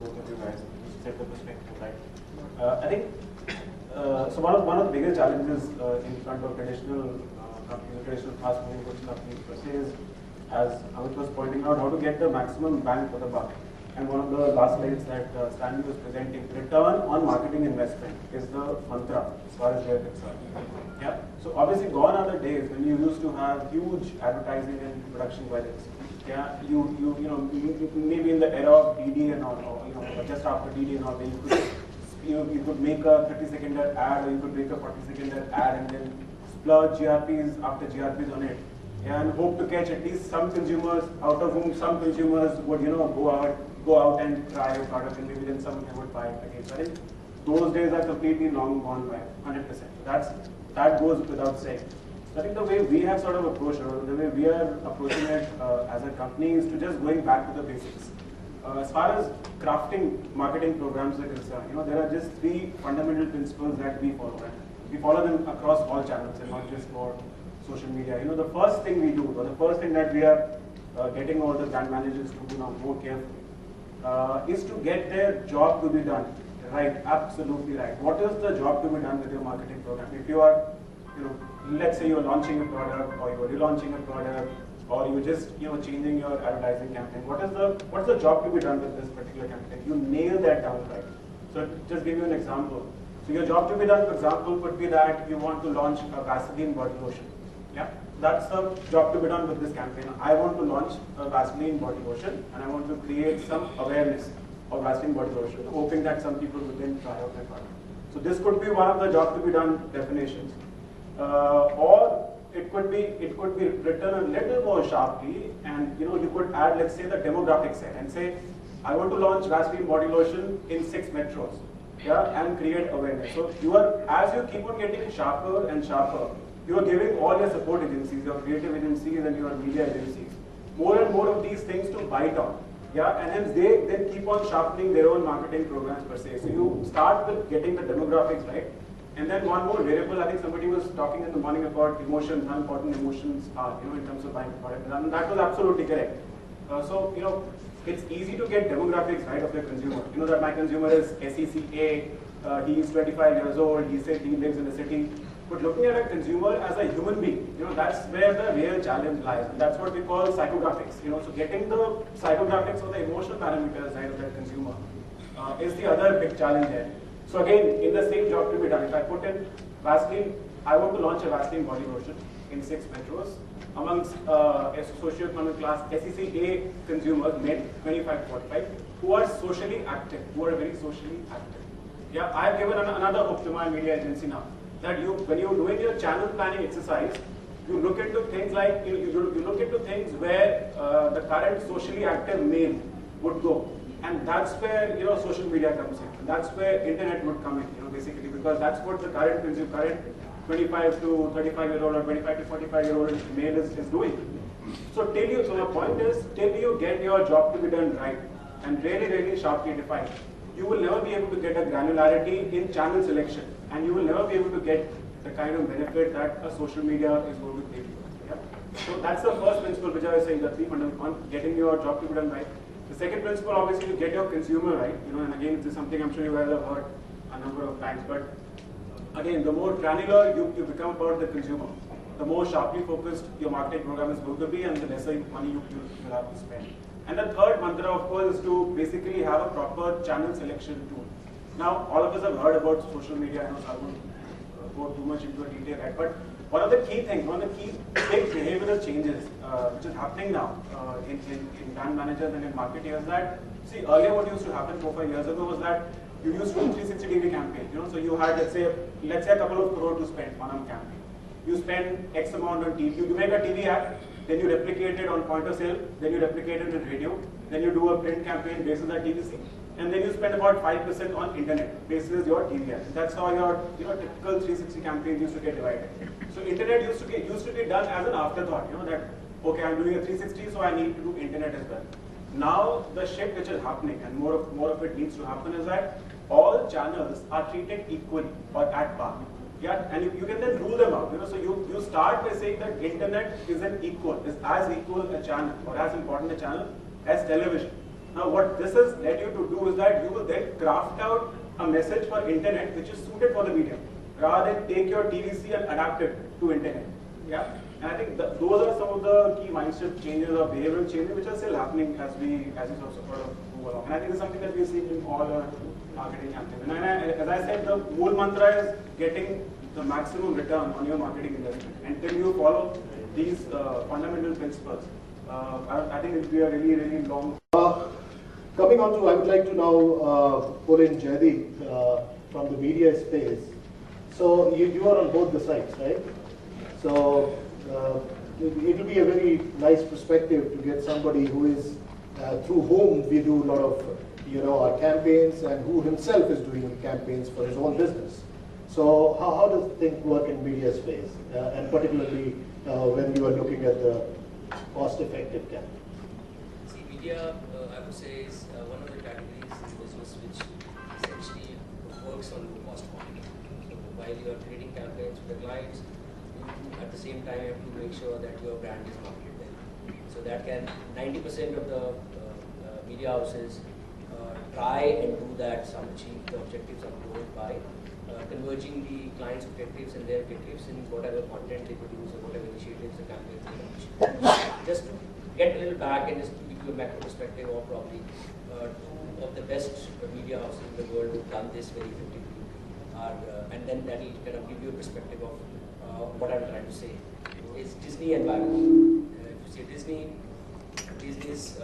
both of you guys set the perspective, right? I think so. One of the biggest challenges in front of traditional companies, traditional fast-moving goods companies per se, is, as Amit was pointing out, how to get the maximum bang for the buck. And one of the last slides that Stanley was presenting, return on marketing investment is the mantra as far as we are concerned. Yeah. So obviously, gone are the days when you used to have huge advertising and production budgets. Yeah, maybe in the era of DD and all, or just after DD and all, where you could make a 30-second ad, or you could make a 40-second ad, and then splurge GRPs after GRPs on it, yeah, and hope to catch at least some consumers, out of whom some consumers would go out and try your product, and maybe then some of them would buy it again. So I think those days are completely long gone by, 100%. That goes without saying. I think the way we have sort of approached it, or the way we are approaching it as a company, is to just going back to the basics. As far as crafting marketing programs are concerned, there are just three fundamental principles that we follow. And we follow them across all channels and not just for social media. The first thing we do, or the first thing that we are getting all the brand managers to do now more carefully, is to get their job to be done right, absolutely right. What is the job to be done with your marketing program? If you are, let's say you're launching a product, or you're relaunching a product, or you're just changing your advertising campaign, what's the job to be done with this particular campaign? You nail that down right. So just give you an example. So your job to be done, for example, could be that you want to launch a Vaseline body lotion. Yeah, that's the job to be done with this campaign. I want to launch a Vaseline body lotion, and I want to create some awareness of Vaseline body lotion, hoping that some people will then try out my product. So this could be one of the job to be done definitions. Or it could be written a little more sharply, and you could add, let's say, the demographic set and say, I want to launch Vaseline body lotion in 6 metros, yeah, and create awareness. So as you keep on getting sharper and sharper, you are giving all your support agencies, your creative agencies, and your media agencies more and more of these things to bite on. Yeah, and hence they then keep on sharpening their own marketing programs per se. So you start with getting the demographics right. And then one more variable, I think somebody was talking in the morning about emotions, how important emotions are, in terms of buying a product. And that was absolutely correct. So, it's easy to get demographics right of your consumer. You know that my consumer is SECA, he is 25 years old, he said he lives in the city. But looking at a consumer as a human being, that's where the real challenge lies. And that's what we call psychographics. So getting the psychographics or the emotional parameters right of that consumer is the other big challenge here. So again, in the same job to be done, if I put in Vaseline, I want to launch a Vaseline body lotion in 6 metros amongst socioeconomic class SECA consumers, men 25 to 45, who are socially active, who are very socially active. Yeah, I have given another hook to my media agency now, that when you're doing your channel planning exercise, you look into things like, you look into things where the current socially active male would go. And that's where social media comes in. And that's where internet would come in, basically, because that's what the current 25 to 35-year-old or 25 to 45-year-old male is doing. So my point is, till you get your job to be done right and really, really sharply defined, you will never be able to get a granularity in channel selection, and you will never be able to get the kind of benefit that a social media is going to give you. Yeah? So that's the first principle which I was saying, the three fundamentals, getting your job to be done right. The second principle, obviously, to get your consumer right, and again, this is something I'm sure you guys have heard a number of times, but again, the more granular you become about the consumer, the more sharply focused your marketing program is going to be, and the lesser money you'll have to spend. And the third mantra, of course, is to basically have a proper channel selection tool. Now, all of us have heard about social media, so I won't go too much into detail, right? But one of the key things, one of the key big behavioral changes which is happening now in brand managers and in marketeers, is that, see, earlier what used to happen 4-5 years ago was that you used to do 360-degree campaign. So you had, let's say a couple of crore to spend on a campaign. You spend X amount on TV. You make a TV ad, then you replicate it on point of sale, then you replicate it in radio, then you do a print campaign based on TVC, and then you spend about 5% on internet based on your TV ad. That's how your typical 360 campaigns used to get divided. So internet used to be done as an afterthought. That okay, I'm doing a 360, so I need to do internet as well. Now the shift which is happening, and more of it needs to happen, is that all channels are treated equally or at par. Yeah, and you can then rule them out. So you start by saying that internet is as equal a channel or as important a channel as television. Now what this has led you to do is that you will then craft out a message for internet which is suited for the medium, rather than take your TVC and adapt it to internet. Yeah, and I think those are some of the key mindset changes or behavioral changes which are still happening as we sort of move along. And I think it's something that we see in all our marketing campaigns. And as I said, the whole mantra is getting the maximum return on your marketing investment. Until you follow these fundamental principles, I think it will be a really, really long. Coming on to, I would like to now pull in Jaideep from the media space. So you are on both the sides, right? So it will be a very nice perspective to get somebody who is through whom we do a lot of our campaigns, and who himself is doing campaigns for his own business. So how does things work in media space, and particularly when you are looking at the cost-effective campaign? See, media, I would say, is one of the categories in business which essentially works on low-cost marketing. So while you are creating campaigns for the clients, you at the same time have to make sure that your brand is marketed well. So that can 90% of the media houses try and do that, some achieve the objectives of growth by converging the client's objectives and their objectives in whatever content they produce or whatever initiatives the campaigns they launch. Just to get a little back and just to give you a macro perspective of probably two of the best media houses in the world who've done this very effectively are, and then that will kind of give you a perspective of what I'm trying to say, is Disney and Viacom. If you say Disney is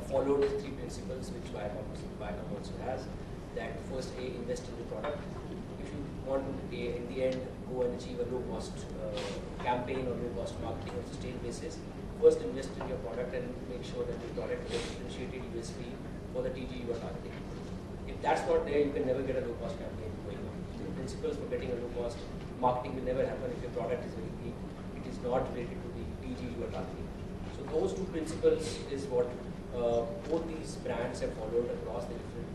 followed three principles which Viacom also has. That first, invest in the product. If you want to, in the end, go and achieve a low-cost campaign or low-cost marketing on a sustained basis, first invest in your product and make sure that your product is differentiated USP for the TG you are targeting. If that's not there, you can never get a low-cost campaign going on. The principles for getting a low-cost marketing will never happen if your product is very weak. It is not related to the TG you are targeting. So those two principles is what both these brands have followed across the different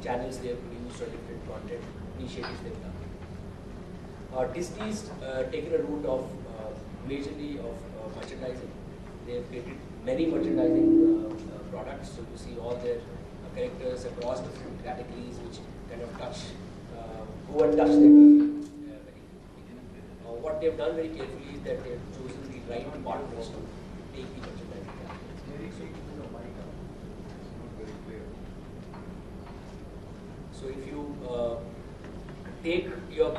channels they have produced or different content initiatives they've done. Disney's taken a route of majorly of merchandising. They have created many merchandising products, so you see all their characters across different categories which kind of go and touch their TV very quickly. What they've done very carefully is that they've chosen the right partners to take the merchandising campaigns. So if you take your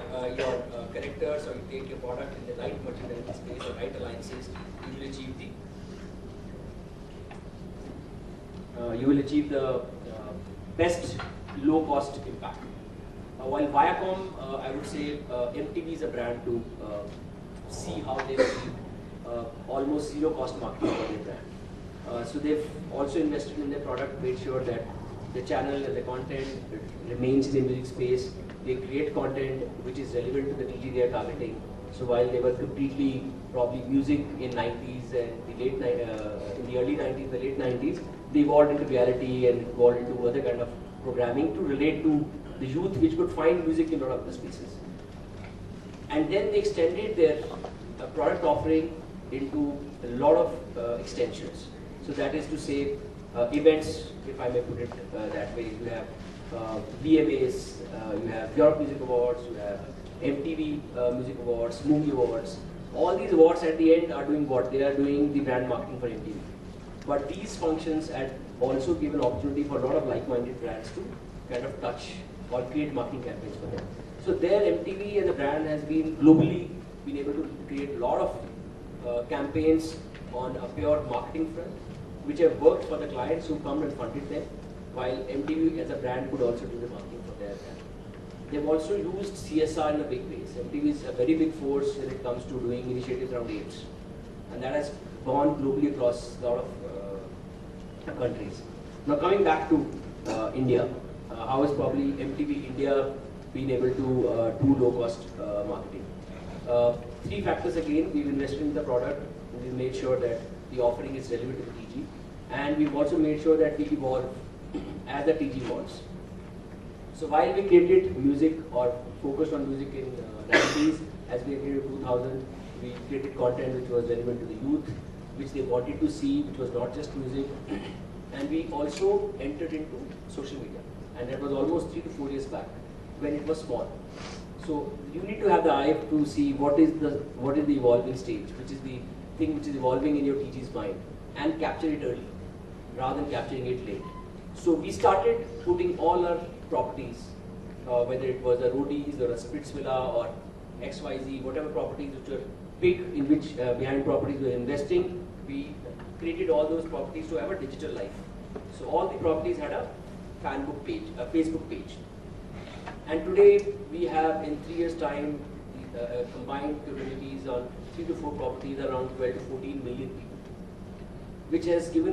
characters or you take your product in the right merchandising space or right alliances, you will achieve the best low-cost impact. While Viacom, I would say MTV is a brand to see how they achieve almost zero-cost marketing for their brand. So they've also invested in their product, made sure that the channel and the content remains in the music space. They create content which is relevant to the TG they are targeting. So while they were completely probably music in 90s and in the early 90s, the late 90s, they evolved into reality and evolved into other kind of programming to relate to the youth which could find music in a lot of the spaces. And then they extended their product offering into a lot of extensions. So that is to say, events, if I may put it that way. You have VMAs, you have Europe Music Awards, you have MTV Music Awards, Movie Awards. All these awards at the end are doing what? They are doing the brand marketing for MTV. But these functions had also given opportunity for a lot of like-minded brands to kind of touch or create marketing campaigns for them. So there MTV as a brand has been globally been able to create a lot of campaigns on a pure marketing front, which have worked for the clients who come and funded them, while MTV as a brand could also do the marketing for their brand. They've also used CSR in a big way. So MTV is a very big force when it comes to doing initiatives around AIDS. And that has gone globally across a lot of countries. Now coming back to India, how has probably MTV India been able to do low-cost marketing? Three factors again. We've invested in the product, we've made sure that the offering is relevant to the TG, and we've also made sure that we evolve as the TG evolves. So while we created music or focused on music in 90s, as we created 2000, we created content which was relevant to the youth, which they wanted to see, which was not just music. And we also entered into social media, and that was almost 3 to 4 years back when it was small. So you need to have the eye to see what is the evolving stage, which is the thing which is evolving in your TG's mind, and capture it early rather than capturing it late. So we started putting all our properties, whether it was a Roadies or a Spritzvilla or XYZ, whatever properties which were big, in which behind properties we were investing, we created all those properties to have a digital life. So all the properties had a fan book page, a Facebook page. And today we have, in 3 years' time, combined communities on 3 to 4 properties, around 12 to 14 million people, which has given